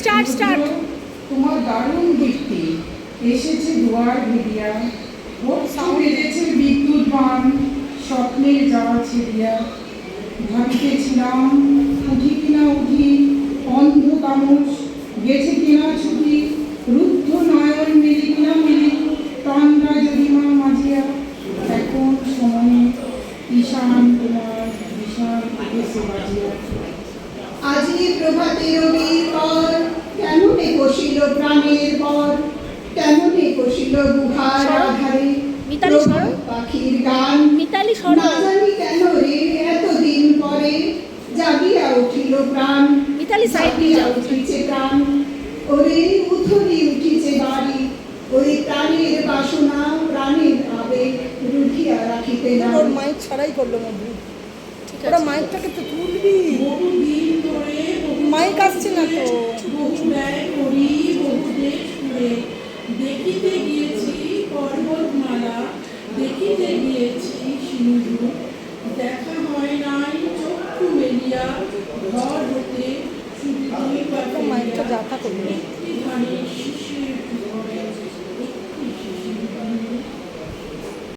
Start তোমার দারুণ দীপ্তি এসেছে দুয়ার ভিড়িয়া, বেজেছে বিদ্যুৎ বান স্বপ্নের যাওয়া ছেড়িয়া। ভাবিতেছিলাম উঠি কিনা উঠি, অন্ধ তামস গেছে কিনা ছুটি, রুদ্ধ নয়ন মিলি কিনা মিলি, তন্দ্রা যদিমা মাঝিয়া। এখন সময়ে ঈশান তোমার ঈশান এসে বাজিয়া। আজি প্রভাতে রবির পর কেমনে বসিল প্রাণের পর, কেমনে বসিল গুহার আধারে পাখির গান। না জানি কেন রে এতদিন পরে জাগিয়া উঠিল প্রাণ, জাগিয়া উঠিছে প্রাণ। ওরে উথলি উঠিছে বাড়ি, ওই প্রাণের বাসনা প্রাণের আবেগ রুধিয়া রাখিতে না। ওর মাইক ছাড়াই করলো মধু, ওরা মাইকটাকে তো তুলবি, বহুদিন ধরে মাইক আসছে না তো। বহু ব্যয় করি বহু দেশ ঘুরে, দেখিতে গিয়েছি পর্বতমালা, দেখিতে গিয়েছি সিন্ধু। দেখা হয় নাই চক্ষু মেলিয়া, ঘর হতে শুধু দুই পাতা মাইকটা যাতা করলো। একটি ধানের শিশির ঘরে, একটি শিশির